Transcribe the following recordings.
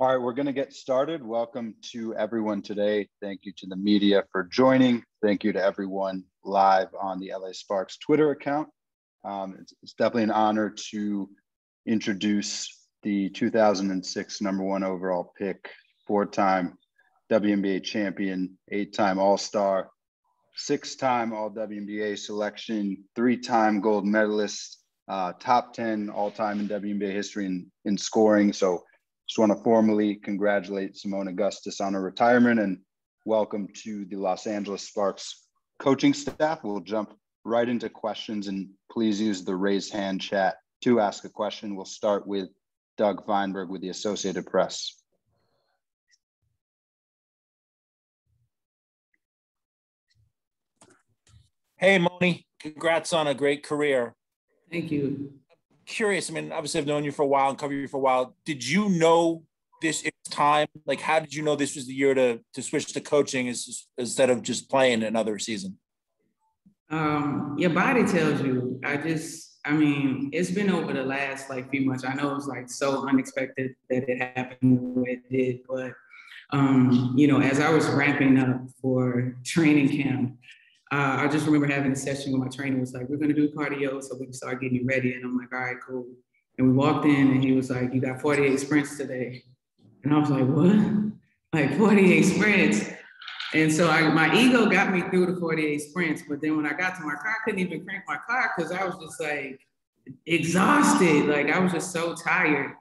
All right, we're going to get started. Welcome to everyone today. Thank you to the media for joining. Thank you to everyone live on the LA Sparks Twitter account. It's definitely an honor to introduce the 2006 #1 overall pick, 4-time WNBA champion, 8-time All-Star, 6-time All-WNBA selection, 3-time gold medalist, top 10 all-time in WNBA history in scoring. So just want to formally congratulate Seimone Augustus on her retirement and welcome to the Los Angeles Sparks coaching staff. We'll jump right into questions, and please use the raise hand chat to ask a question. We'll start with Doug Feinberg with the Associated Press. Hey, Moni, congrats on a great career. Thank you. Curious, I mean, obviously I've known you for a while and covered you for a while. Did you know this is time? Like, how did you know this was the year to switch to coaching instead of just playing another season? Your body tells you. I mean, it's been over the last few months. I know it was so unexpected that it happened the way it did, but as I was ramping up for training camp, I just remember having a session where my trainer was like, "We're going to do cardio so we can start getting you ready." And I'm like, "All right, cool." And we walked in and he was like, "You got 48 sprints today." And I was like, "What? Like 48 sprints?" And so my ego got me through the 48 sprints. But then when I got to my car, I couldn't even crank my car because I was just exhausted. I was just so tired.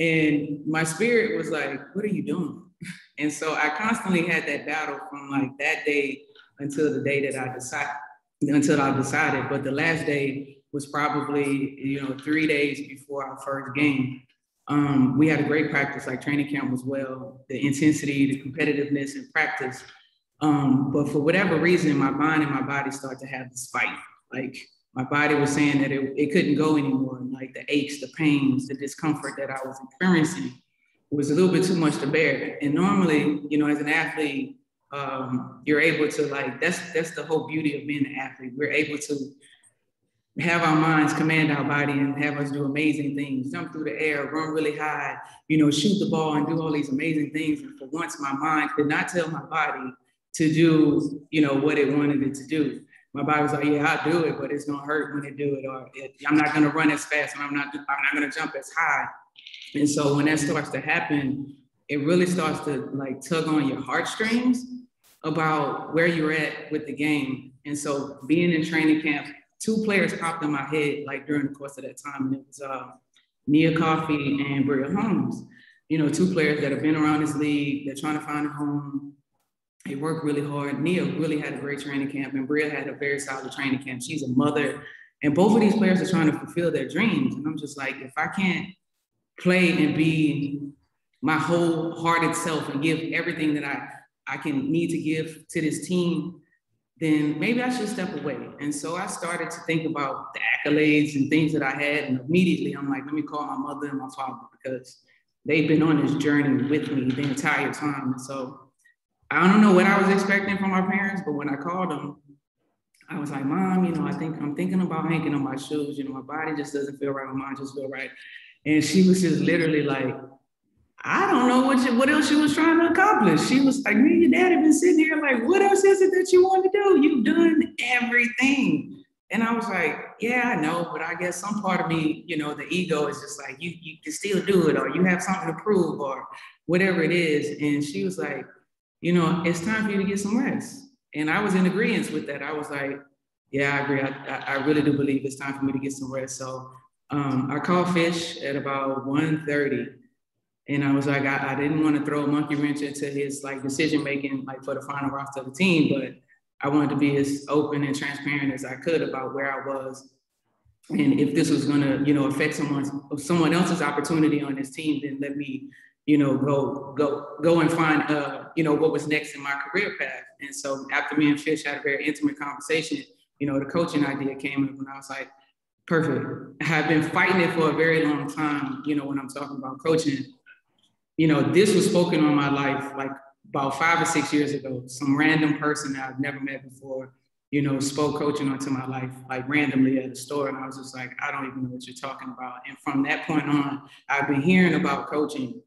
And my spirit was like, "What are you doing?" And so I constantly had that battle from that day until the day that I decided. But the last day was probably, 3 days before our first game. We had a great practice, training camp as well, the intensity, the competitiveness in practice. But for whatever reason, my mind and my body started to have this fight. My body was saying that it couldn't go anymore. The aches, the pains, the discomfort that I was experiencing was a little bit too much to bear. And normally, as an athlete, you're able to that's the whole beauty of being an athlete. We're able to have our minds command our body and have us do amazing things, jump through the air, run really high, shoot the ball and do all these amazing things. And for once, my mind could not tell my body to do, what it wanted it to do. My body was like, "Yeah, I'll do it, but it's gonna hurt when it do it, or I'm not gonna run as fast, and I'm not gonna jump as high." And so when that starts to happen, it really starts to tug on your heartstrings about where you're at with the game. And so being in training camp, 2 players popped in my head during the course of that time. And it was Nia Coffey and Bria Holmes. 2 players that have been around this league. They're trying to find a home. They work really hard. Nia really had a great training camp, and Bria had a very solid training camp. She's a mother. And both of these players are trying to fulfill their dreams. And I'm just like, if I can't play and be my wholehearted self and give everything that I can need to give to this team, then maybe I should step away. And so I started to think about the accolades and things that I had. And immediately I'm like, let me call my mother and my father, because they've been on this journey with me the entire time. And so I don't know what I was expecting from my parents, but when I called them, I was like, "Mom, I'm thinking about hanging on my shoes. My body just doesn't feel right. My mind just feel right." And she was just literally like, I don't know what else she was trying to accomplish. She was like, "Me and your dad have been sitting here what else is it that you want to do? You've done everything." And I was like, "Yeah, I know, but I guess some part of me, the ego is just like, you can still do it, or you have something to prove, or whatever it is." And she was like, "It's time for you to get some rest." And I was in agreement with that. I was like, "Yeah, I agree. I really do believe it's time for me to get some rest." So I called Fish at about 1:30. And I was like, I didn't want to throw a monkey wrench into his decision-making for the final roster of the team, but I wanted to be as open and transparent as I could about where I was. And if this was going to, affect someone else's opportunity on this team, then let me, go and find, what was next in my career path. And so after me and Fish had a very intimate conversation, the coaching idea came up, and I was like, perfect. I've been fighting it for a very long time, when I'm talking about coaching. This was spoken on my life about 5 or 6 years ago. Some random person that I've never met before, spoke coaching onto my life, randomly at a store. And I was just like, I don't even know what you're talking about. And from that point on, I've been hearing about coaching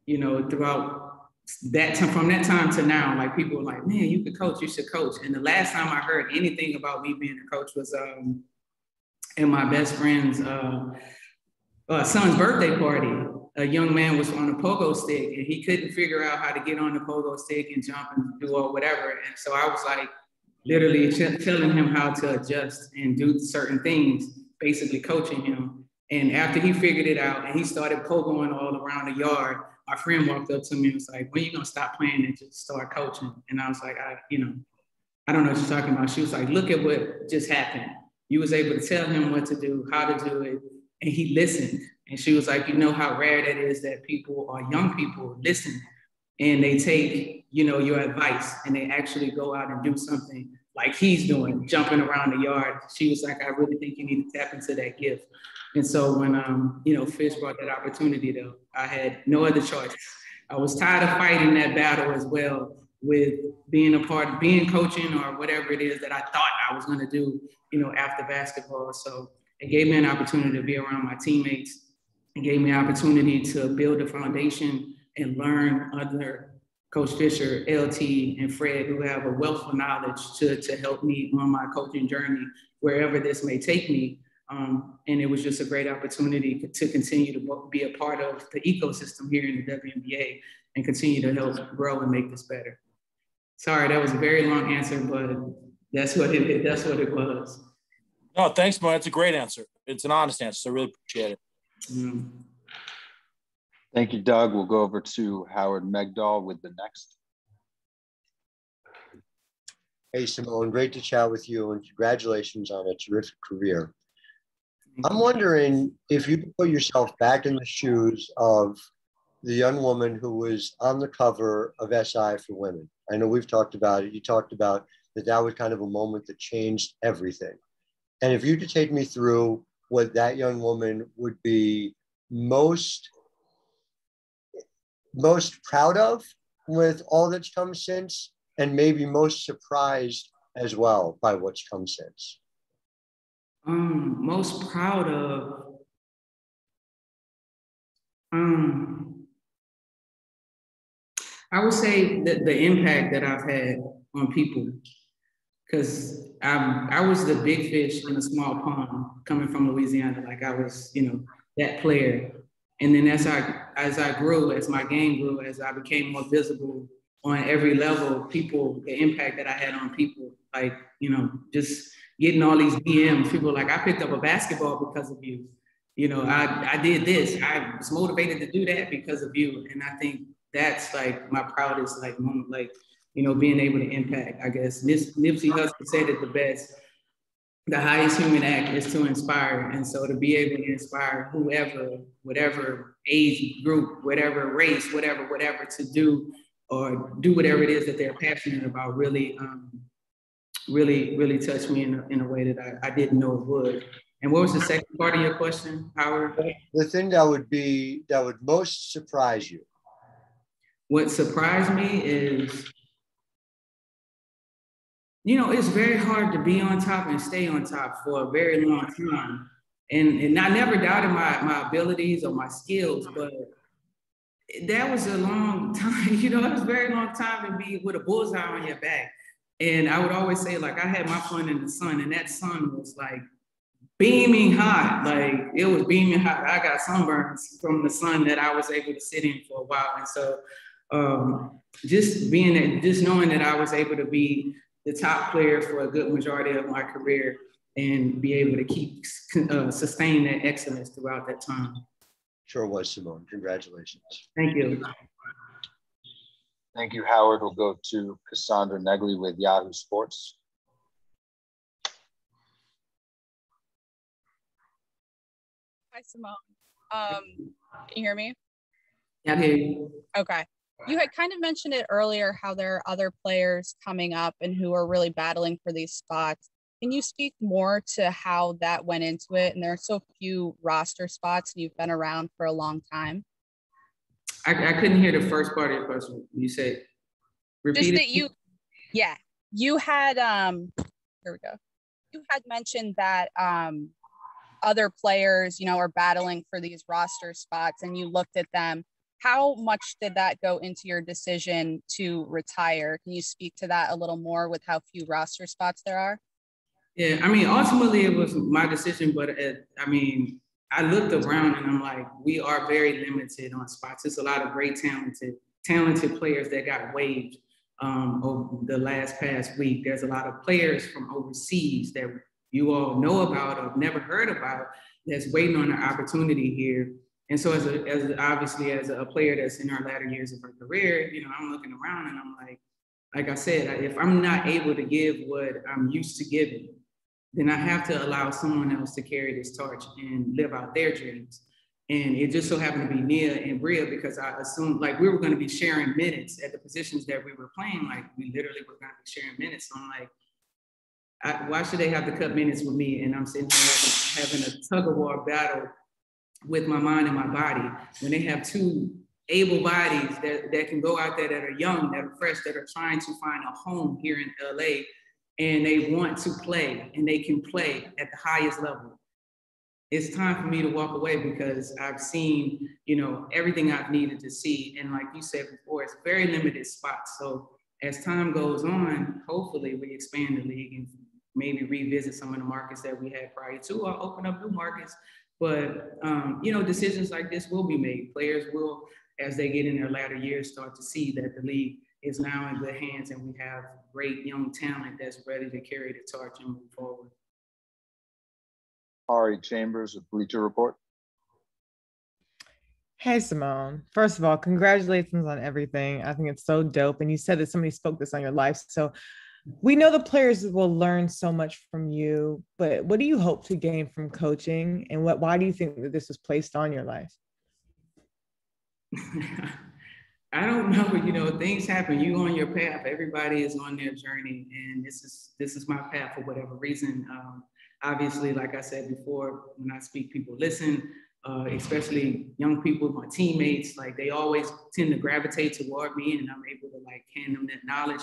you know, throughout that time, from that time to now, like people were like, man, you could coach, you should coach. And the last time I heard anything about me being a coach was in my best friend's son's birthday party. A young man was on a pogo stick and he couldn't figure out how to get on the pogo stick and jump and do or whatever. And so I was like literally telling him how to adjust and do certain things, basically coaching him. And after he figured it out and he started pogoing all around the yard, my friend walked up to me and was like, when are you gonna stop playing and just start coaching? And I was like, I don't know what you're talking about. She was like, look at what just happened. You was able to tell him what to do, how to do it, and he listened. And she was like, you know how rare that is that people or young people listen and they take, you know, your advice and they actually go out and do something like he's doing, jumping around the yard. She was like, I really think you need to tap into that gift. And so when, you know, Fish brought that opportunity though, I had no other choice. I was tired of fighting that battle as well with being a part of being coaching or whatever it is that I thought I was going to do, you know, after basketball. So it gave me an opportunity to be around my teammates. It gave me an opportunity to build a foundation and learn under Coach Fisher, LT, and Fred, who have a wealth of knowledge to help me on my coaching journey, wherever this may take me. And it was just a great opportunity to continue to be a part of the ecosystem here in the WNBA and continue to help grow and make this better. Sorry, that was a very long answer, but that's what it was. No, thanks, man. It's a great answer. It's an honest answer, so I really appreciate it. Mm. Thank you, Doug. We'll go over to Howard Megdal with the next. Hey, Seimone, great to chat with you and congratulations on a terrific career. I'm wondering if you could put yourself back in the shoes of the young woman who was on the cover of SI for Women. I know we've talked about it. You talked about that was kind of a moment that changed everything. And if you could take me through what that young woman would be most proud of with all that's come since, and maybe most surprised as well by what's come since. Most proud of, I would say that the impact that I've had on people, because I was the big fish in a small pond coming from Louisiana. Like I was, you know, that player. And then as I grew, as my game grew, as I became more visible on every level, the impact that I had on people, like, you know, just getting all these DMs, people like, I picked up a basketball because of you. You know, I did this. I was motivated to do that because of you. And I think that's like my proudest like moment, like, you know, being able to impact, I guess. Nipsey Hussle said it the best. The highest human act is to inspire. And so to be able to inspire whoever, whatever age group, whatever race, whatever, to do or do whatever it is that they're passionate about really, really touched me in a way that I didn't know it would. And what was the second part of your question, Howard? The thing that would most surprise you. What surprised me is, you know, it's very hard to be on top and stay on top for a very long time. And I never doubted my abilities or my skills, but that was a long time, you know, it was a very long time to be with a bullseye on your back. And I would always say, like, I had my fun in the sun, and that sun was like beaming hot. Like, it was beaming hot. I got sunburns from the sun that I was able to sit in for a while. And so just knowing that I was able to be the top player for a good majority of my career and be able to sustain that excellence throughout that time. Sure was, Seimone. Congratulations. Thank you. Thank you, Howard. We'll go to Cassandra Negley with Yahoo Sports. Hi, Seimone. Can you hear me? Yeah, I hear you. Okay. You had kind of mentioned it earlier, how there are other players coming up and who are really battling for these spots. Can you speak more to how that went into it? And there are so few roster spots and you've been around for a long time. I couldn't hear the first part of your question. You said, repeat it. You had, here we go. You had mentioned that other players, you know, are battling for these roster spots and you looked at them. how much did that go into your decision to retire? Can you speak to that a little more with how few roster spots there are? Yeah, I mean, ultimately it was my decision, but I mean, I looked around and I'm like, we are very limited on spots. There's a lot of great talented players that got waived over the past week. There's a lot of players from overseas that you all know about or have never heard about that's waiting on an opportunity here. And so as a player that's in our latter years of her career, you know, I'm looking around and I'm like I said, if I'm not able to give what I'm used to giving, then I have to allow someone else to carry this torch and live out their dreams. And it just so happened to be Nia and Bria, because I assumed like we were going to be sharing minutes at the positions that we were playing. Like we literally were going to be sharing minutes. So I'm like, why should they have to cut minutes with me? And I'm sitting here having a tug of war battle with my mind and my body when they have two able bodies that can go out there, that are young, that are fresh, that are trying to find a home here in LA, and they want to play and they can play at the highest level. It's time for me to walk away because I've seen, you know, everything I've needed to see. And like you said before, it's very limited spots. So as time goes on, hopefully we expand the league and maybe revisit some of the markets that we had prior to, or open up new markets. But, you know, decisions like this will be made. Players will, as they get in their latter years, start to see that the league is now in good hands and we have great young talent that's ready to carry the torch and move forward. Ari Chambers with Bleacher Report. Hey, Simone. First of all, congratulations on everything. I think it's so dope. And you said that somebody spoke this on your life. So we know the players will learn so much from you, but what do you hope to gain from coaching? And why do you think that this was placed on your life? I don't know, you know, things happen. You on your path. Everybody is on their journey, and this is my path for whatever reason. Obviously, like I said before, when I speak, people listen, especially young people, my teammates, like they always tend to gravitate toward me, and I'm able to like hand them that knowledge.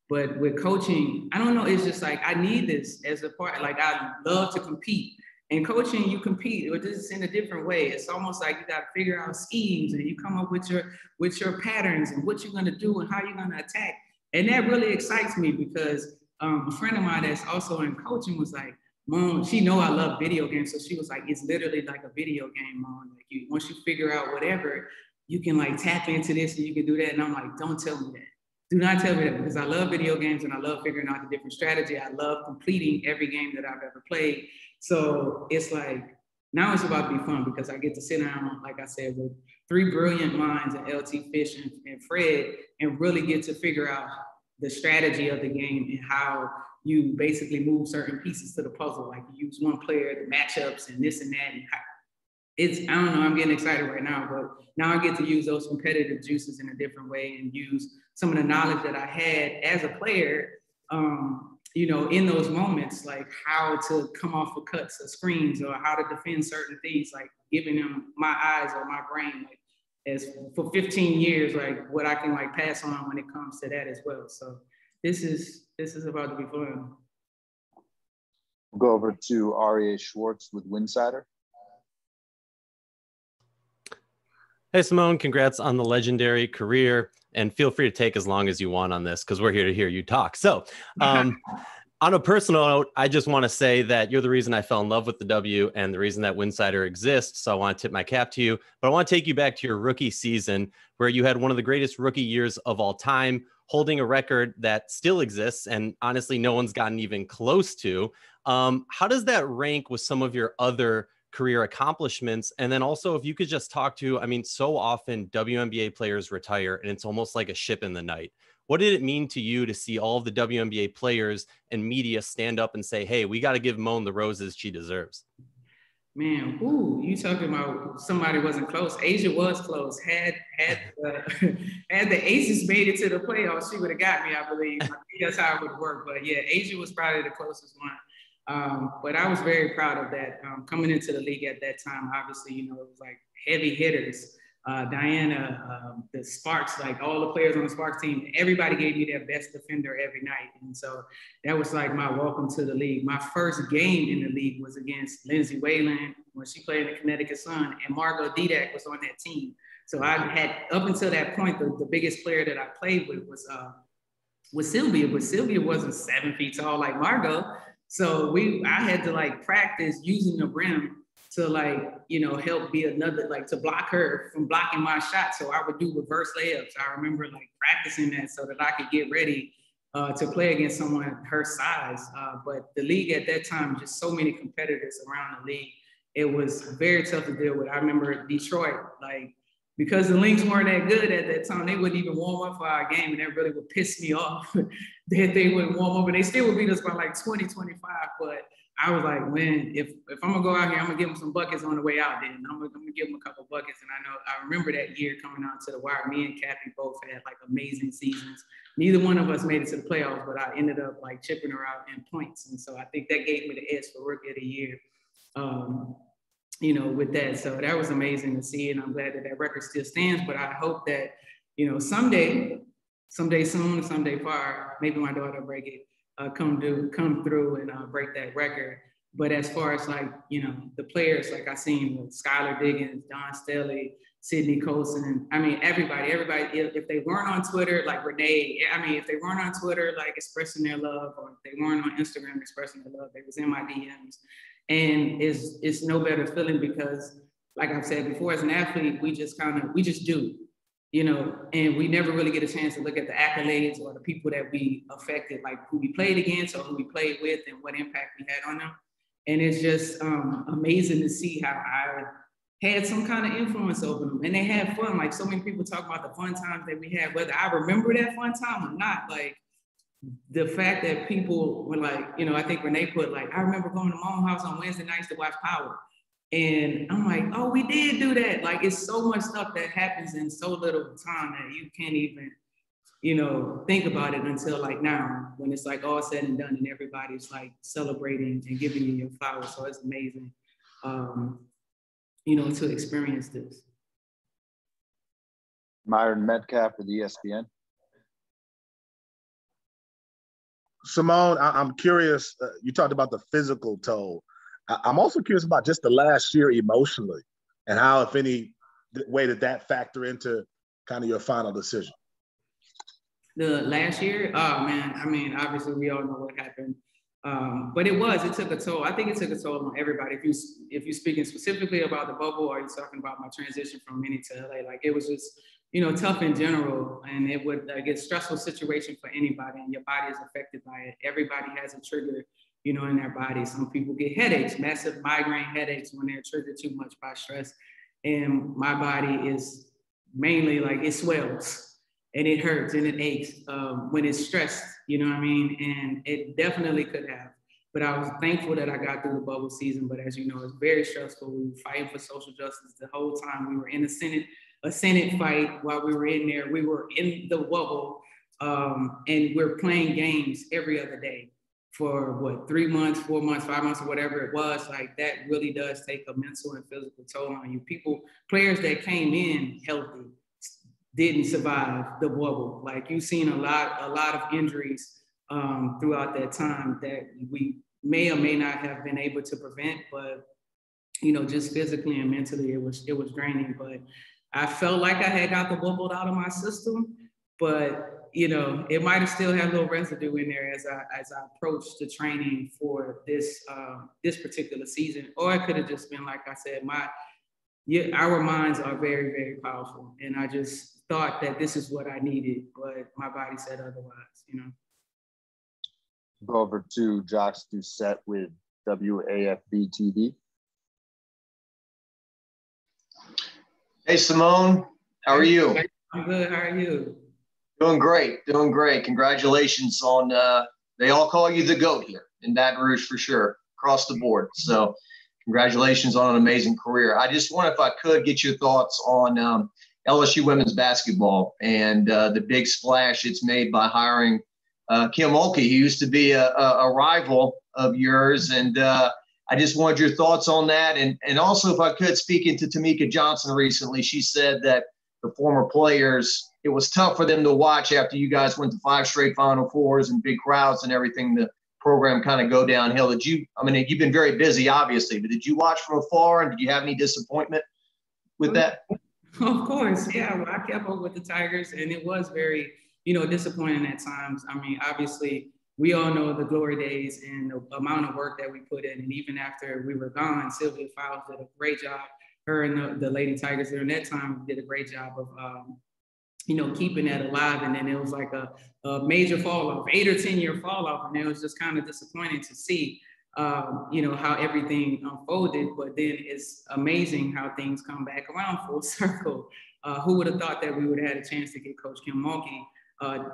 But with coaching, I don't know, it's just like, I need this as a part. Like I love to compete. And coaching, you compete, or this is in a different way. It's almost like you got to figure out schemes and you come up with your patterns and what you're going to do and how you're going to attack. And that really excites me because a friend of mine that's also in coaching was like, Mom, she know I love video games. So she was like, it's literally like a video game, Mom. Like once you figure out whatever, you can like tap into this and you can do that. And I'm like, don't tell me that. Do not tell me that, because I love video games and I love figuring out the different strategy. I love completing every game that I've ever played. So it's like, now it's about to be fun because I get to sit down, like I said, with three brilliant minds, and LT Fish and Fred, and really get to figure out the strategy of the game and how you basically move certain pieces to the puzzle. Like you use one player, the matchups and this and that. And I don't know, I'm getting excited right now, but now I get to use those competitive juices in a different way and use some of the knowledge that I had as a player, you know, in those moments, like how to come off of cuts or screens or how to defend certain things, like giving them my eyes or my brain, like as for 15 years, like what I can like pass on when it comes to that as well. So this is about to be fun. We'll go over to Aria Schwartz with Winsider. Hey, Simone, congrats on the legendary career, and feel free to take as long as you want on this because we're here to hear you talk. So on a personal note, I just want to say that you're the reason I fell in love with the W and the reason that Winsider exists. So I want to tip my cap to you, but I want to take you back to your rookie season where you had one of the greatest rookie years of all time, holding a record that still exists and honestly no one's gotten even close to. How does that rank with some of your other career accomplishments? And then also, if you could just talk to, I mean, so often WNBA players retire and it's almost like a ship in the night. What did it mean to you to see all of the WNBA players and media stand up and say, hey, we got to give Moan the roses she deserves? Man, you talking about somebody wasn't close. Asia was close. Had the Aces made it to the playoffs, she would have got me, I believe. I think that's how it would work. But yeah, Asia was probably the closest one. But I was very proud of that. Coming into the league at that time, obviously, you know, it was like heavy hitters. Diana, the Sparks, like all the players on the Sparks team, everybody gave me their best defender every night. And so that was like my welcome to the league. My first game in the league was against Lindsay Whalen when she played in the Connecticut Sun, and Margot Didak was on that team. So I had, up until that point, the biggest player that I played with was Sylvia, but Sylvia wasn't 7 feet tall like Margot. So I had to like practice using the rim to like, help be another, like to block her from blocking my shot. So I would do reverse layups. I remember like practicing that so that I could get ready to play against someone her size. But the league at that time, just so many competitors around the league, it was very tough to deal with. I remember Detroit, like, because the Lynx weren't that good at that time, they wouldn't even warm up for our game, and that really would piss me off that they wouldn't warm up, and they still would beat us by like 20, 25. But I was like, man, if I'm gonna go out here, I'm gonna give them some buckets on the way out. Then I'm gonna give them a couple buckets. And I remember that year coming out to the wire. Me and Kathy both had like amazing seasons. Neither one of us made it to the playoffs, but I ended up like chipping her out in points. And so I think that gave me the edge for Rookie of the Year. With that. So that was amazing to see, and I'm glad that record still stands. But I hope that, someday soon, someday far, maybe my daughter will break it, come through and break that record. But as far as like, the players, like I seen with Skylar Diggins, Don Stelly, Sydney Colson, I mean, everybody, if they weren't on Twitter, like Renee, if they weren't on Twitter, like expressing their love, or if they weren't on Instagram expressing their love, they was in my DMs. And it's no better feeling because, like I've said before, as an athlete, we just do, and we never really get a chance to look at the accolades or the people that we affected, like who we played against or who we played with and what impact we had on them. And it's just amazing to see how I had some kind of influence over them, and they had fun. Like so many people talk about the fun times that we had, whether I remember that fun time or not, like, the fact that people were like, I think Renee put like, I remember going to Mom's house on Wednesday nights to watch Power. And I'm like, oh, we did do that. Like, it's so much stuff that happens in so little time that you can't even, think about it until like now, when it's like all said and done and everybody's like celebrating and giving you your flowers. So it's amazing, to experience this. Myron Metcalf with ESPN. Seimone, I'm curious, you talked about the physical toll. I'm also curious about just the last year emotionally and how, if any way, did that factor into kind of your final decision? The last year? Oh, man. I mean, obviously, we all know what happened. But it took a toll. I think it took a toll on everybody. If you're speaking specifically about the bubble, or you're talking about my transition from Minnie to LA, like it was just, tough in general, and it would get a stressful situation for anybody, and your body is affected by it. Everybody has a trigger, in their body. Some people get headaches, massive migraine headaches when they're triggered too much by stress. And my body is mainly like, it swells and it hurts and it aches when it's stressed, And it definitely could have. But I was thankful that I got through the bubble season. But as you know, it's very stressful. We were fighting for social justice the whole time. We were in a Senate fight while we were in there. We were in the bubble, and we're playing games every other day for 3 months, 4 months, 5 months, or whatever it was. Like, that really does take a mental and physical toll on you. Players that came in healthy didn't survive the bubble. Like, you've seen a lot of injuries throughout that time that we may or may not have been able to prevent, but just physically and mentally, it was draining. But I felt like I had got the bubble out of my system, but it might have still had a little residue in there as I approached the training for this particular season. Or it could have just been, like I said, our minds are very, very powerful, and I just thought that this is what I needed, but my body said otherwise. Go over to Josh Doucette with WAFB TV. Hey, Seimone, how are you? I'm good. How are you? Doing great. Congratulations on, they all call you the GOAT here in Baton Rouge for sure, across the board. So congratulations on an amazing career. I just want, if I could, get your thoughts on LSU women's basketball and the big splash it's made by hiring Kim Mulkey, who used to be a rival of yours. And I just wanted your thoughts on that. And also, if I could, speaking to Tamika Johnson recently, she said that the former players, it was tough for them to watch after you guys went to 5 straight Final Fours and big crowds and everything, the program kind of go downhill. You've been very busy, obviously, but did you watch from afar, and did you have any disappointment with that? Of course, yeah. Well, I kept up with the Tigers, and it was very, disappointing at times. I mean, obviously, we all know the glory days and the amount of work that we put in. And even after we were gone, Sylvia Fowles did a great job. Her and the Lady Tigers during that time did a great job of, keeping that alive. And then it was like a major fall off, 8 or 10 year fall off. And it was just kind of disappointing to see, how everything unfolded. But then it's amazing how things come back around full circle. Who would have thought that we would have had a chance to get Coach Kim Mulkey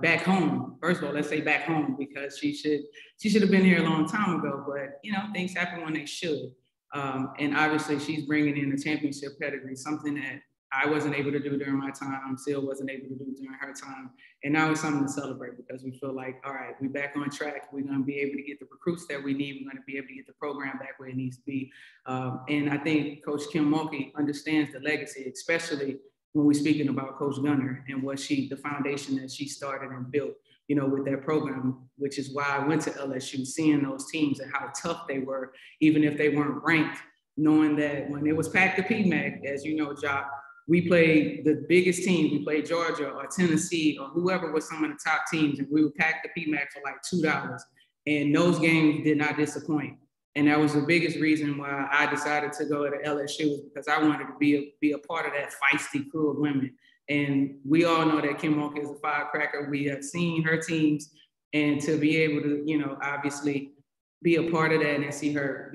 back home? First of all, let's say back home, because she should have been here a long time ago. But things happen when they should. And obviously, she's bringing in a championship pedigree, something that I wasn't able to do during my time, Sil wasn't able to do during her time. And now it's something to celebrate, because we feel like, all right, we're back on track. We're going to be able to get the recruits that we need. We're going to be able to get the program back where it needs to be. And I think Coach Kim Mulkey understands the legacy, especially when we're speaking about Coach Gunter and the foundation that she started and built, with that program, which is why I went to LSU, seeing those teams and how tough they were, even if they weren't ranked, knowing that when it was packed to PMAC, as you know, Jock, we played the biggest team. We played Georgia or Tennessee or whoever was some of the top teams, and we would pack the PMAC for like $2. And those games did not disappoint. And that was the biggest reason why I decided to go to LSU, was because I wanted to be a part of that feisty crew of women. And we all know that Kim Mulkey is a firecracker. We have seen her teams, and to be able to, obviously be a part of that and see her,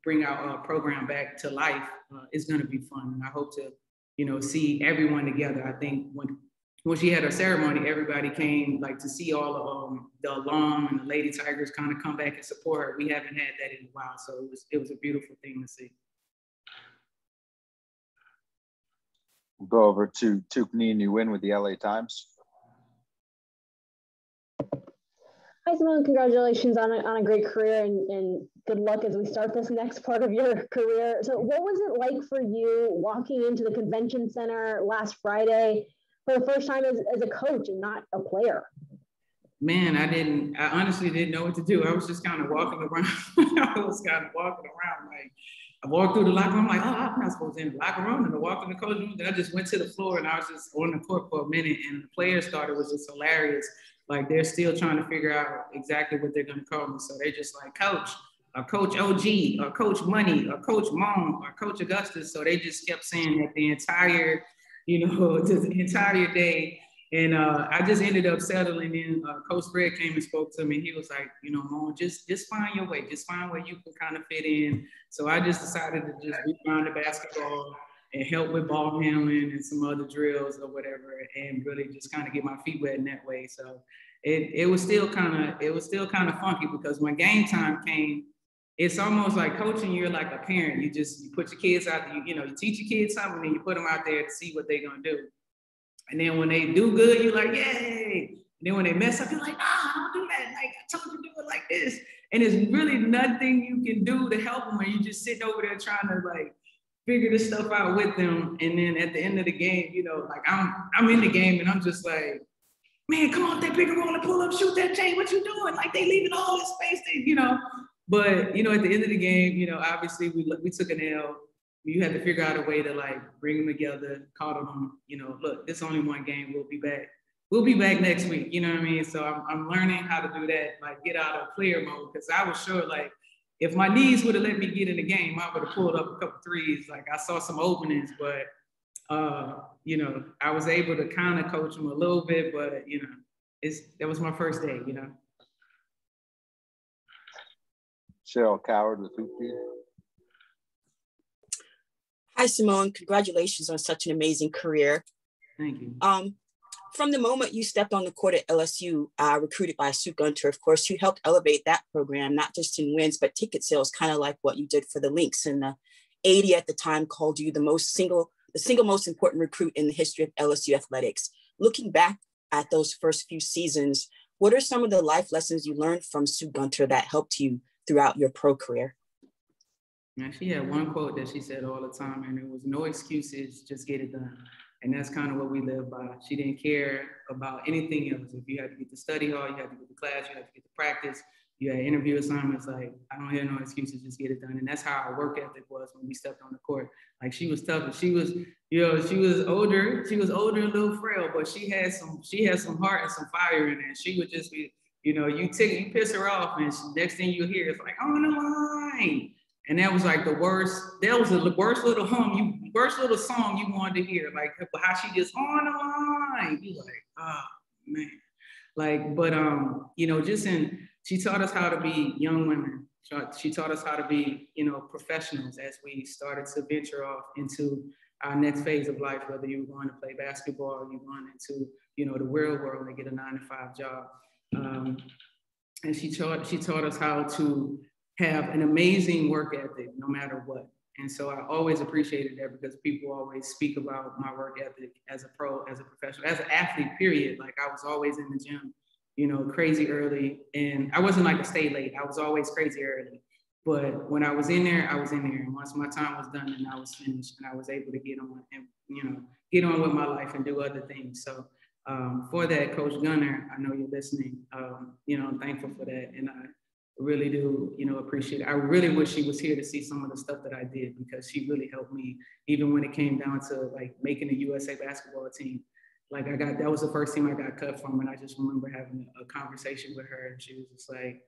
bring our program back to life is going to be fun. And I hope to, see everyone together. I think when she had her ceremony, everybody came to see all of the alum and the Lady Tigers kind of come back and support her. We haven't had that in a while, so it was a beautiful thing to see. We'll go over to Tupni Nguyen with the LA Times. Hi, Simone. Congratulations on a great career, and good luck as we start this next part of your career. So what was it like for you walking into the convention center last Friday for the first time as a coach and not a player? Man, I honestly didn't know what to do. I was just kind of walking around. I walked through the locker room, like, oh, I'm not supposed to be in the locker room. And I walked in the coach room, then I just went to the floor, and I was just on the court for a minute. And the players thought it was just hilarious. Like, they're still trying to figure out exactly what they're going to call me. So they're just like, Coach, or Coach OG, or Coach Money, or Coach Mom, or Coach Augustus. So they just kept saying that the entire day. And I just ended up settling in. Coach Fred came and spoke to me. He was like, Mom, just find your way. Just find where you can kind of fit in. So I just decided to just rebound the basketball and help with ball handling and some other drills or whatever, and really just kind of get my feet wet in that way. So it was still kind of funky, because when game time came, it's almost like coaching. You're like a parent. You put your kids out there. You teach your kids something, and you put them out there to see what they're gonna do. And then when they do good, you're like, yay. And then when they mess up, you're like, don't do that. Like, I told you to do it like this. And there's really nothing you can do to help them, when you just sitting over there trying to figure this stuff out with them. And then at the end of the game, I'm in the game, and I'm just like, man, come on, that pick and roll and pull up, shoot that J. What you doing? Like, they leaving all this space, But, at the end of the game, obviously we took an L. You had to figure out a way to bring them together, call them, look, this is only one game. We'll be back. We'll be back next week. You know what I mean? So I'm learning how to do that, get out of player mode, because I was sure, if my knees would have let me get in the game, I would have pulled up a couple threes. I saw some openings, but, I was able to kind of coach them a little bit, but, that was my first day, Cheryl Coward with Hoopy. Hi, Simone. Congratulations on such an amazing career. Thank you. From the moment you stepped on the court at LSU, recruited by Sue Gunter, of course, you helped elevate that program, not just in wins, but ticket sales, kind of like what you did for the Lynx. And the 80 at the time called you the single most important recruit in the history of LSU athletics. Looking back at those first few seasons, what are some of the life lessons you learned from Sue Gunter that helped you throughout your pro career? Now, she had one quote that she said all the time, and it was, no excuses, just get it done. And that's kind of what we live by. She didn't care about anything else. If you had to get to study hall, you had to get to class, you had to get to practice, You had interview assignments, like, I don't hear no excuses, just get it done. And that's how our work ethic was when we stepped on the court. Like, she was tough, and she was, she was older, and a little frail, but she had some heart and some fire in there. She would just be, you piss her off, and next thing you hear is like, on the line. And that was like the worst little song you wanted to hear, like how she just on the line. You like, oh man. Like, but she taught us how to be young women. She taught us how to be, professionals as we started to venture off into our next phase of life, whether you were going to play basketball or you going into, the real world and get a 9-to-5 job. And she taught us how to have an amazing work ethic no matter what. And so I always appreciated that, because people always speak about my work ethic as a pro, as a professional, as an athlete, period. Like, I was always in the gym, crazy early. And I wasn't like a stay late. I was always crazy early. But when I was in there, I was in there. And once my time was done and I was finished, and I was able to get on and, get on with my life and do other things. So for that, Coach Gunter, I know you're listening. I'm thankful for that. And I really do, appreciate it. I really wish she was here to see some of the stuff that I did, because she really helped me, even when it came down to like making the USA basketball team. Like, that was the first team I got cut from, and I just remember having a conversation with her, and she was just like,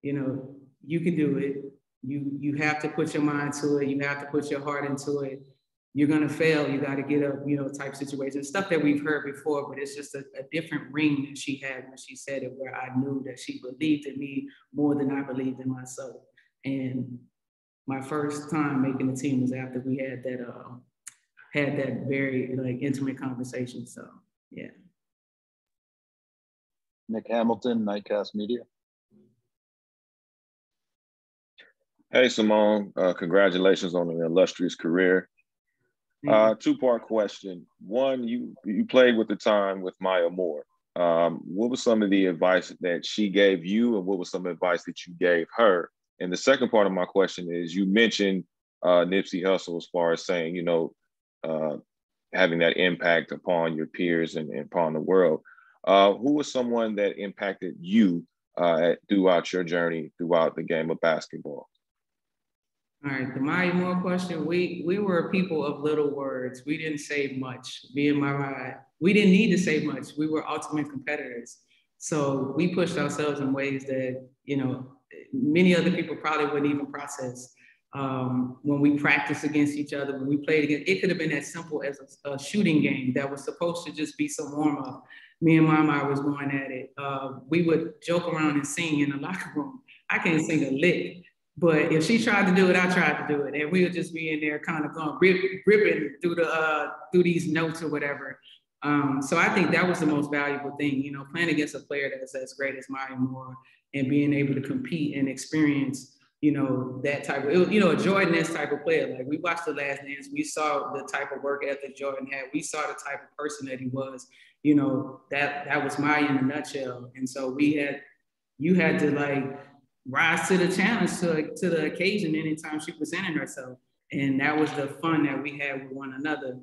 you can do it. You have to put your mind to it. You have to put your heart into it. You're gonna fail. You got to get up, type situations, stuff that we've heard before, but it's just a different ring that she had when she said it, where I knew that she believed in me more than I believed in myself. And my first time making the team was after we had that very like intimate conversation. So yeah. Nick Hamilton, Nightcast Media. Hey, Seimone, congratulations on an illustrious career. Two-part question. One, you played with the time with Maya Moore. What was some of the advice that she gave you, and what was some advice that you gave her? And the second part of my question is, you mentioned Nipsey Hussle as far as saying, having that impact upon your peers and upon the world. Who was someone that impacted you throughout your journey, throughout the game of basketball? All right, the Maya Moore question, we were people of little words. We didn't say much. Me and my ride, we didn't need to say much. We were ultimate competitors. So we pushed ourselves in ways that, many other people probably wouldn't even process. When we practiced against each other, when we played against, it could have been as simple as a shooting game that was supposed to just be some warm up. Me and Mama was going at it. We would joke around and sing in the locker room. I can't sing a lick. But if she tried to do it, I tried to do it. And we would just be in there kind of going ripping through these notes or whatever. So I think that was the most valuable thing, playing against a player that's as great as Maya Moore and being able to compete and experience, that type of, a Jordan-esque type of player. Like, we watched The Last Dance. We saw the type of work ethic Jordan had. We saw the type of person that he was, that was Maya in a nutshell. And so you had to like, rise to the challenge, to the occasion anytime she presented herself. And that was the fun that we had with one another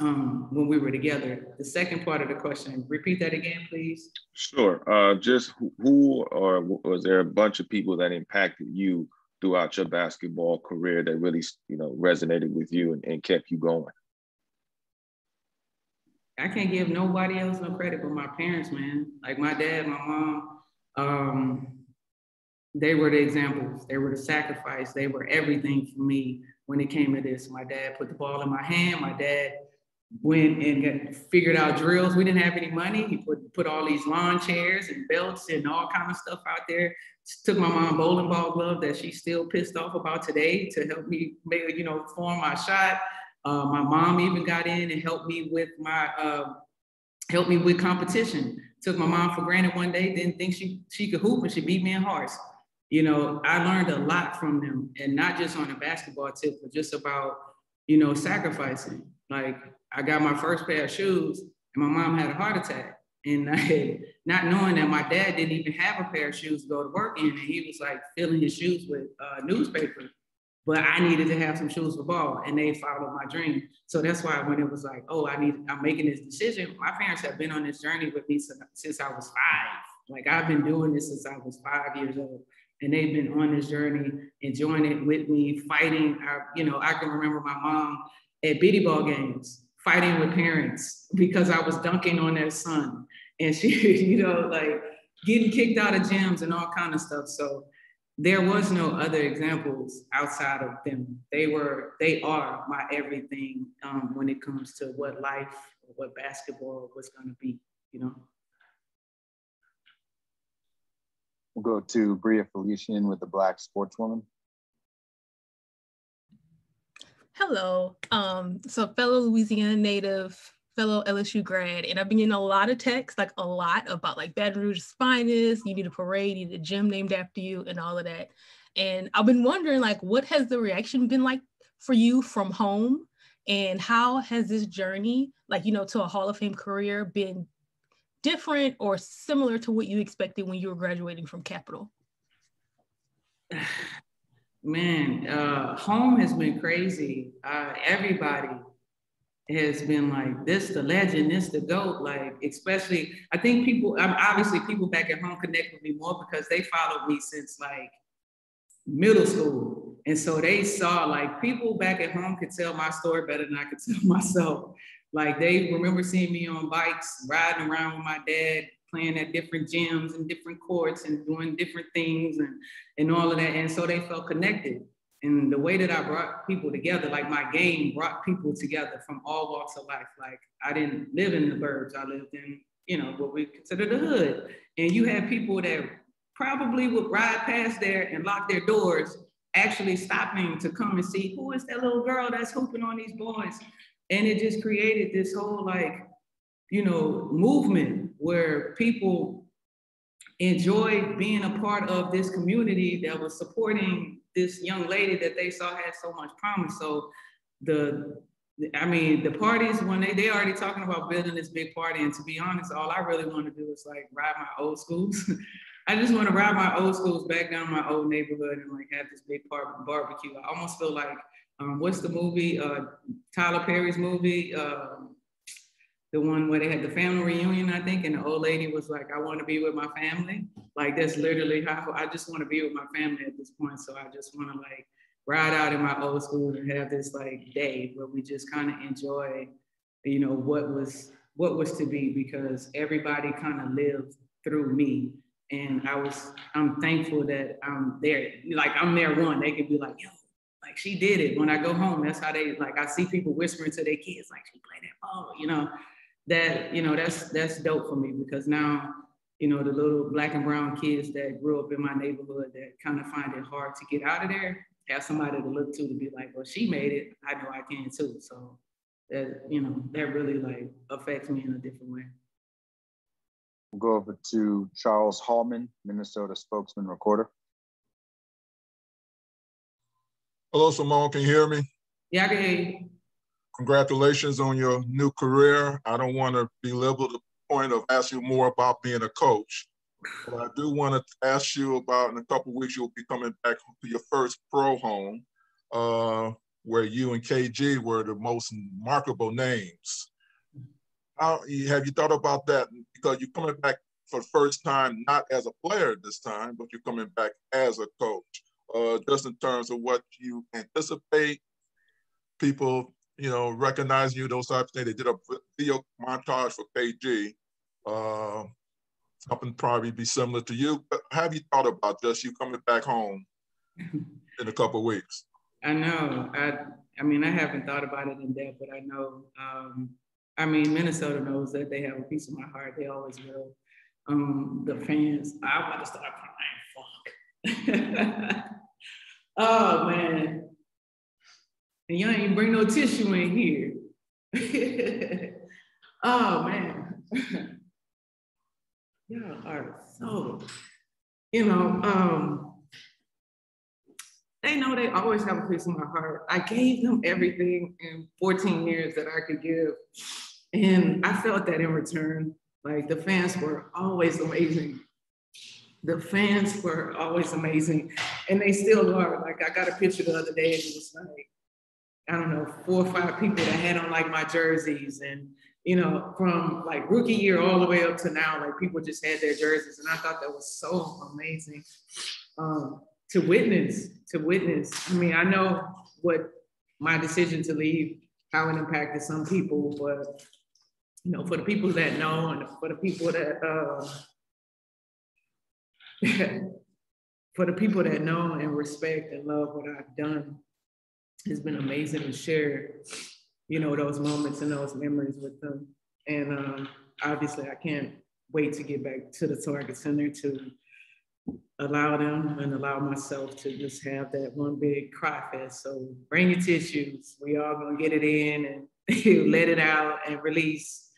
when we were together. The second part of the question, repeat that again, please. Sure. Just who, or was there a bunch of people that impacted you throughout your basketball career that really, resonated with you and kept you going? I can't give nobody else no credit but my parents, man. Like, my dad, my mom, they were the examples. They were the sacrifice. They were everything for me when it came to this. My dad put the ball in my hand. My dad went and figured out drills. We didn't have any money. He put all these lawn chairs and belts and all kind of stuff out there. Took my mom bowling ball glove that she's still pissed off about today to help me, form my shot. My mom even got in and helped me with competition. Took my mom for granted one day. Didn't think she could hoop, and she beat me in hearts. I learned a lot from them, and not just on a basketball tip, but just about, sacrificing. Like, I got my first pair of shoes and my mom had a heart attack, and not knowing that my dad didn't even have a pair of shoes to go to work in, and he was like filling his shoes with newspaper, but I needed to have some shoes for ball, and they followed my dream. So that's why when it was like, oh, I'm making this decision, my parents have been on this journey with me since I was 5. Like I've been doing this since I was 5 years old, and they've been on this journey, enjoying it with me, fighting. I can remember my mom at biddy ball games, fighting with parents because I was dunking on their son. And she, like getting kicked out of gyms and all kind of stuff. So there was no other examples outside of them. They are my everything when it comes to what life or what basketball was gonna be, We'll go to Bria Felician with the Black Sportswoman. Hello. So fellow Louisiana native, fellow LSU grad, and I've been getting a lot of texts, like a lot about like Baton Rouge's finest, you need a parade, you need a gym named after you and all of that. And I've been wondering like, what has the reaction been like for you from home? And how has this journey, like, to a Hall of Fame career been different or similar to what you expected when you were graduating from Capital? Man, home has been crazy. Everybody has been like, this the legend, this the GOAT. Like, especially, I think obviously people back at home connect with me more because they followed me since like middle school. And so they saw, like, people back at home could tell my story better than I could tell myself. Like, they remember seeing me on bikes, riding around with my dad, playing at different gyms and different courts and doing different things and all of that. And so they felt connected. And the way that I brought people together, like my game brought people together from all walks of life. Like I didn't live in the burbs. I lived in, what we consider the hood. And you had people that probably would ride past there and lock their doors, actually stopping to come and see, who is that little girl that's hooping on these boys? And it just created this whole movement where people enjoyed being a part of this community that was supporting this young lady that they saw had so much promise. So the parties, when they already talking about building this big party, and to be honest, all I really want to do is like ride my old schools. I just want to ride my old schools back down my old neighborhood and like have this big barbecue. I almost feel like, what's the movie, Tyler Perry's movie, the one where they had the family reunion, I think, and the old lady was like, I want to be with my family. Like, that's literally how I just want to be with my family at this point. So I just want to like ride out in my old school and have this like day where we just kind of enjoy, what was to be, because everybody kind of lived through me. And I'm thankful that I'm there. Like, I'm their one. They could be like, yo, like she did it. When I go home, that's how they, like, I see people whispering to their kids, like, she played that ball, that's dope for me, because now, the little black and brown kids that grew up in my neighborhood that kind of find it hard to get out of there, have somebody to look to be like, well, she made it, I know I can too. So that, that really like affects me in a different way. We'll go over to Charles Hallman, Minnesota spokesman recorder. Hello, Seimone, can you hear me? Yeah, I can hear you. Congratulations on your new career. I don't want to belittle the point of asking you more about being a coach, but I do want to ask you about, in a couple of weeks, you'll be coming back to your first pro home, where you and KG were the most remarkable names. Have you thought about that? Because you're coming back for the first time, not as a player this time, but you're coming back as a coach. Just in terms of what you anticipate, people, recognize you, those types of things. They did a video montage for KG. Something probably be similar to you. But have you thought about just you coming back home in a couple of weeks? I know. I mean, I haven't thought about it in depth, but I know. Minnesota knows that they have a piece of my heart. They always will. The fans, I'm about to start crying. Fuck. Oh, man. And y'all ain't bring no tissue in here. Oh, man. Y'all are so, they know they always have a piece of my heart. I gave them everything in 14 years that I could give. And I felt that in return. Like, the fans were always amazing. The fans were always amazing. And they still are. Like, I got a picture the other day and it was like, I don't know, 4 or 5 people that had on like my jerseys, and you know, from like rookie year all the way up to now, like people just had their jerseys. And I thought that was so amazing to witness. I mean, I know what my decision to leave, how it impacted some people, but, you know, for the people that know and for the people that, for the people that know and respect and love what I've done, it's been amazing to share, you know, those moments and those memories with them. And obviously I can't wait to get back to the Target Center to allow them and allow myself to just have that one big cry fest. So bring your tissues. We all gonna get it in and let it out and release.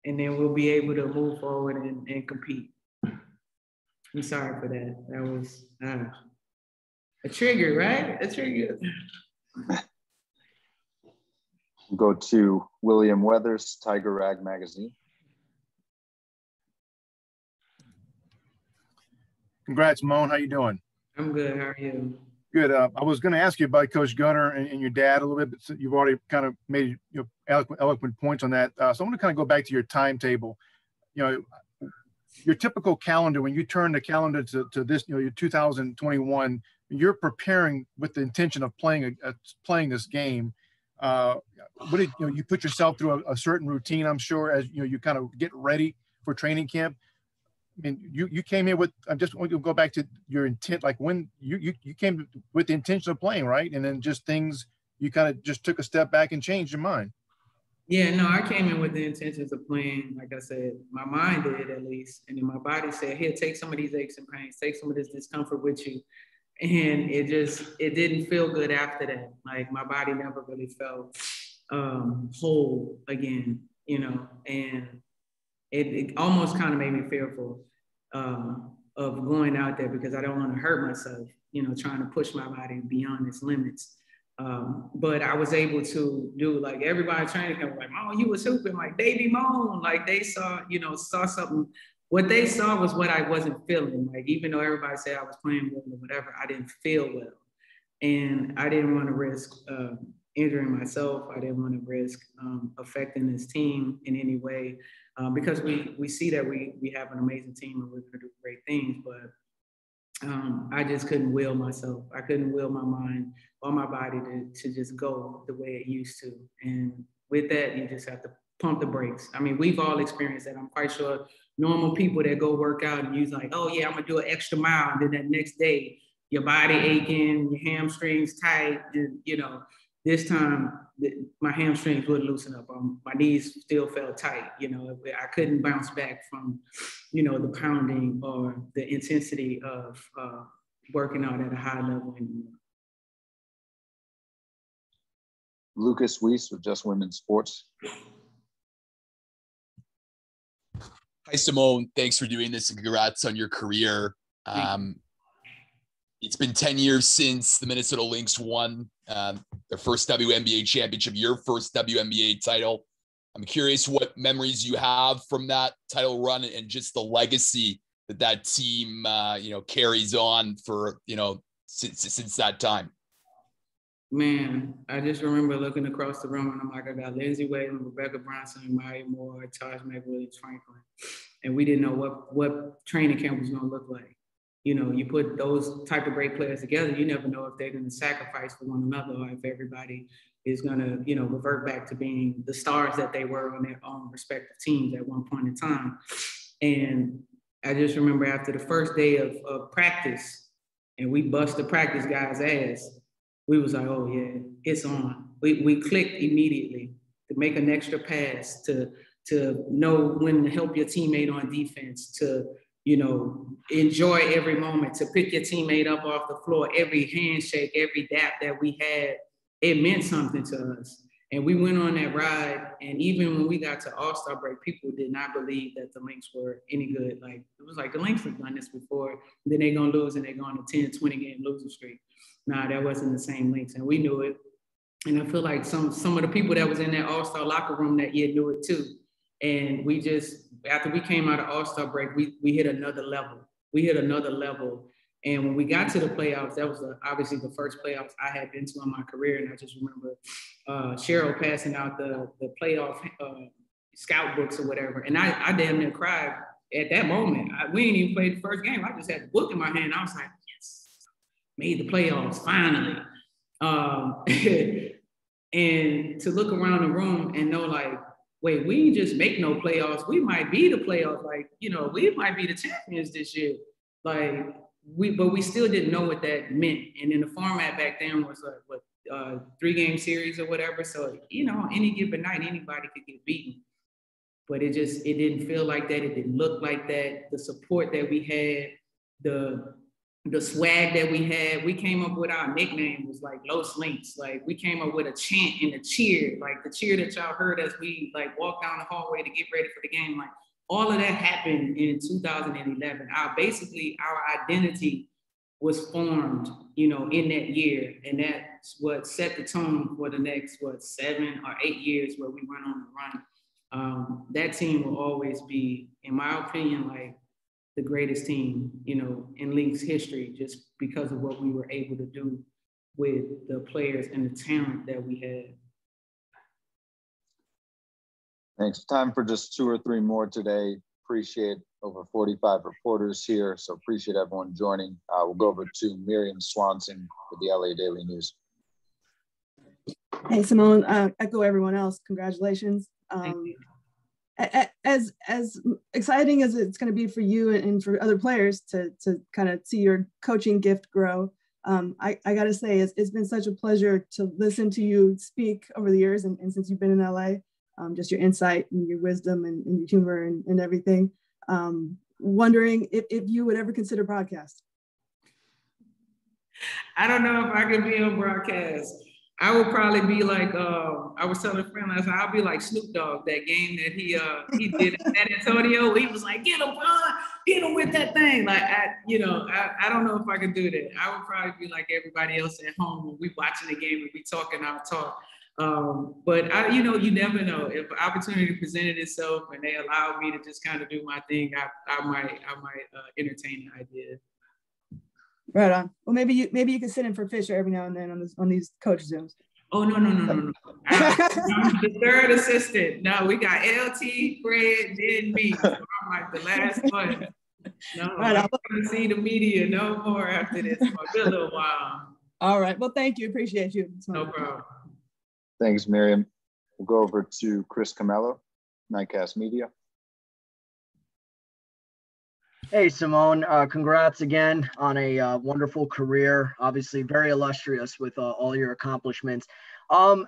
And then we'll be able to move forward and compete. I'm sorry for that. That was a trigger, right? A trigger. Go to William Weathers, Tiger Rag Magazine. Congrats, Moan. How you doing? I'm good. How are you? Good. I was going to ask you about Coach Gunter and your dad a little bit, but you've already kind of made eloquent points on that. So I want to kind of go back to your timetable. You know, your typical calendar, when you turn the calendar to this, you know, your 2021, you're preparing with the intention of playing this game. You put yourself through a certain routine, I'm sure, as you know, you kind of get ready for training camp. I mean, you came here with, I just want to go back to your intent, like when you came with the intention of playing, right? And then just things, you kind of just took a step back and changed your mind. Yeah, no, I came in with the intentions of playing. Like I said, my mind did at least. And then my body said, here, take some of these aches and pains, take some of this discomfort with you. And it didn't feel good after that. Like my body never really felt whole again, you know, and it almost kind of made me fearful of going out there because I don't want to hurt myself, you know, trying to push my body beyond its limits. But I was able to do, like, everybody training camp was like, "Mom, you was hooping like baby Moan." Like they saw something. What they saw was what I wasn't feeling. Like, even though everybody said I was playing well or whatever, I didn't feel well. And I didn't want to risk injuring myself. I didn't want to risk affecting this team in any way because we see that we have an amazing team and we're going to do great things. But I just couldn't will myself. I couldn't will my mind or my body to just go the way it used to. And with that, you just have to pump the brakes. I mean, we've all experienced that. I'm quite sure normal people that go work out and you're like, oh yeah, I'm gonna do an extra mile. And then that next day, your body aching, your hamstrings tight. And, you know, this time my hamstrings would loosen up. My knees still felt tight. You know, I couldn't bounce back from, you know, the pounding or the intensity of working out at a high level anymore. Lucas Weiss with Just Women's Sports. Hi, Simone. Thanks for doing this and congrats on your career. It's been 10 years since the Minnesota Lynx won their first WNBA championship, your first WNBA title. I'm curious what memories you have from that title run and just the legacy that team, carries on for, since that time. Man, I just remember looking across the room and I'm like, I got Lindsay Whalen, Rebecca Bronson, Maya Moore, Taj McWilliams, Franklin. And we didn't know what training camp was going to look like. You know, you put those type of great players together, you never know if they're going to sacrifice for one another or if everybody is going to, revert back to being the stars that they were on their own respective teams at one point in time. And I just remember after the first day of practice and we bust the practice guy's ass, we was like, oh yeah, it's on. We clicked immediately to make an extra pass, to know when to help your teammate on defense, to, enjoy every moment, to pick your teammate up off the floor, every handshake, every dap that we had, it meant something to us. And we went on that ride. And even when we got to All-Star break, people did not believe that the Lynx were any good. Like, it was like the Lynx have done this before. Then they're going to lose and they're going to 10, 20 game losing streak. Nah, that wasn't the same Lynx. And we knew it. And I feel like some of the people that was in that All-Star locker room that year knew it too. And we just, after we came out of All-Star break, we hit another level. We hit another level. And when we got to the playoffs, that was obviously the first playoffs I had been to in my career. And I just remember Cheryl passing out the playoff scout books or whatever. And I damn near cried at that moment. We didn't even play the first game. I just had the book in my hand. I was like, yes, made the playoffs finally. And to look around the room and know like, wait, we didn't just make no playoffs. We might be the playoffs. Like, you know, we might be the champions this year. Like, but we still didn't know what that meant. And then the format back then was like, what, 3-game series or whatever. So, you know, any given night, anybody could get beaten. But it didn't feel like that. It didn't look like that. The support that we had, the swag that we had, we came up with our nickname was like Los Lynx. Like we came up with a chant and a cheer, like the cheer that y'all heard as we like walked down the hallway to get ready for the game. Like all of that happened in 2011. Our identity was formed, you know, in that year. And that's what set the tone for the next, 7 or 8 years where we went on the run. That team will always be, in my opinion, like the greatest team, you know, in Lynx history, just because of what we were able to do with the players and the talent that we had. Thanks. Time for just 2 or 3 more today. Appreciate over 45 reporters here, so appreciate everyone joining. We'll go over to Miriam Swanson with the LA Daily News. Hey, Seimone, echo everyone else. Congratulations. As exciting as it's going to be for you and for other players to kind of see your coaching gift grow, I got to say it's been such a pleasure to listen to you speak over the years and since you've been in LA, just your insight and your wisdom and your humor and everything. Wondering if you would ever consider broadcast. I don't know if I could be on broadcast. I would probably be like, I was telling a friend last night, I'll be like Snoop Dogg, that game that he did in San Antonio. He was like, get him with that thing. Like, I don't know if I could do that. I would probably be like everybody else at home when we watching the game and we talking our talk. But you never know. If opportunity presented itself and they allowed me to just kind of do my thing, I might entertain the idea. Right on. Well, maybe you can sit in for Fisher every now and then on these coach Zooms. Oh no. I'm the third assistant. No, we got LT, Fred, then me. So I'm like the last one. No, right, I'm gonna see the media no more after this for a little while. All right. Well, thank you. Appreciate you. No problem. Thanks, Miriam. We'll go over to Chris Camello, Nightcast Media. Hey, Seimone, congrats again on a wonderful career. Obviously very illustrious with all your accomplishments. I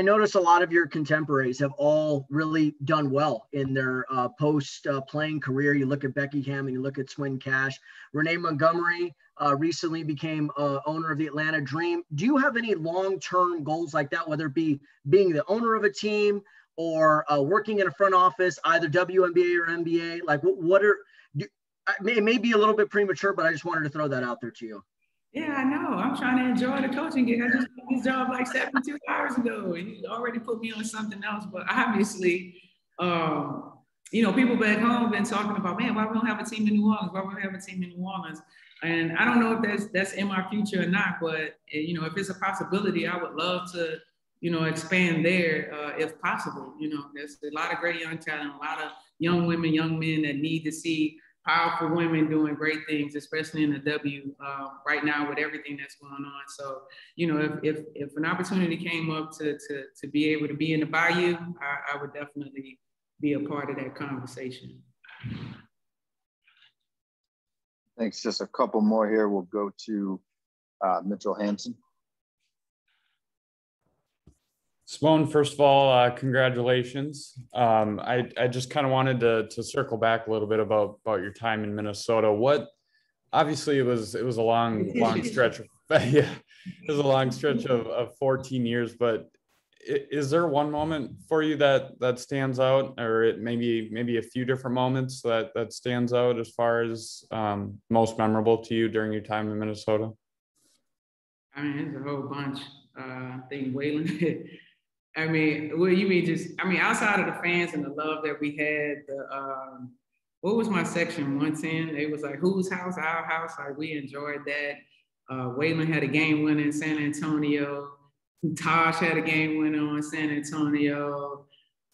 notice a lot of your contemporaries have all really done well in their post-playing career. You look at Becky Hammon, you look at Swin Cash. Renee Montgomery recently became owner of the Atlanta Dream. Do you have any long-term goals like that, whether it be being the owner of a team or working in a front office, either WNBA or NBA? Like, it may be a little bit premature, but I just wanted to throw that out there to you. Yeah, I know. I'm trying to enjoy the coaching gig. I just did this job like 72 hours ago. You already put me on something else. But obviously, people back home have been talking about, man, why we don't have a team in New Orleans? Why we don't have a team in New Orleans? And I don't know if that's in my future or not, but, if it's a possibility, I would love to, expand there if possible. There's a lot of great young talent, a lot of young women, young men that need to see powerful women doing great things, especially in the W right now with everything that's going on. So, if an opportunity came up to be able to be in the Bayou, I would definitely be a part of that conversation. Thanks. Just a couple more here. We'll go to Mitchell Hansen. Seimone, first of all, congratulations. I just kind of wanted to circle back a little bit about your time in Minnesota. Obviously it was a long stretch of, yeah, it was a long stretch of 14 years, but is there one moment for you that stands out, or maybe a few different moments that stands out as far as most memorable to you during your time in Minnesota? I mean, there's a whole bunch. I think Waylon. I mean, what you mean outside of the fans and the love that we had, what was my section 110? It was like, whose house, our house. Like, we enjoyed that. Waylon had a game winner in San Antonio. Taj had a game winner on San Antonio.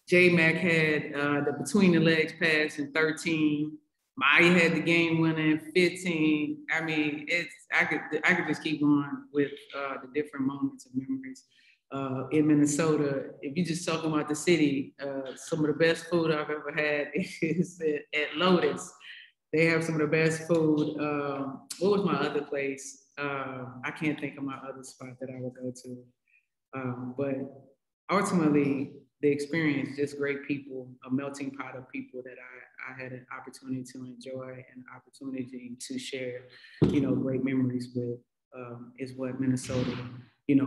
J-Mac had the between the legs pass in 13. Maya had the game winner in 15. I mean, I could just keep going with the different moments and memories. In Minnesota, if you're just talking about the city, some of the best food I've ever had is at Lotus. They have some of the best food. What was my other place? I can't think of my other spot that I would go to. But ultimately, the experience, just great people, a melting pot of people that I had an opportunity to enjoy and an opportunity to share, great memories with, is what Minnesota,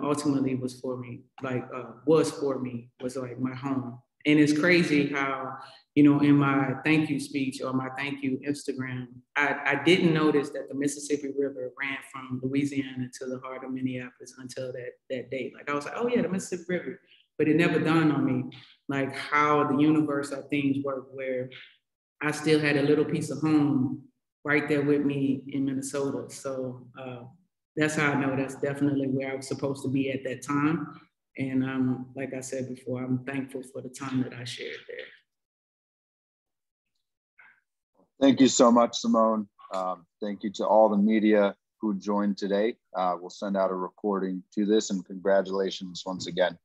ultimately was for me, was like my home. And it's crazy how, in my thank you speech or my thank you Instagram, I didn't notice that the Mississippi River ran from Louisiana to the heart of Minneapolis until that date. Like I was like, oh yeah, the Mississippi River. But it never dawned on me, like how the universe of things work, where I still had a little piece of home right there with me in Minnesota. So that's how I know that's definitely where I was supposed to be at that time. And like I said before, I'm thankful for the time that I shared there. Thank you so much, Seimone. Thank you to all the media who joined today. We'll send out a recording to this, and congratulations once again.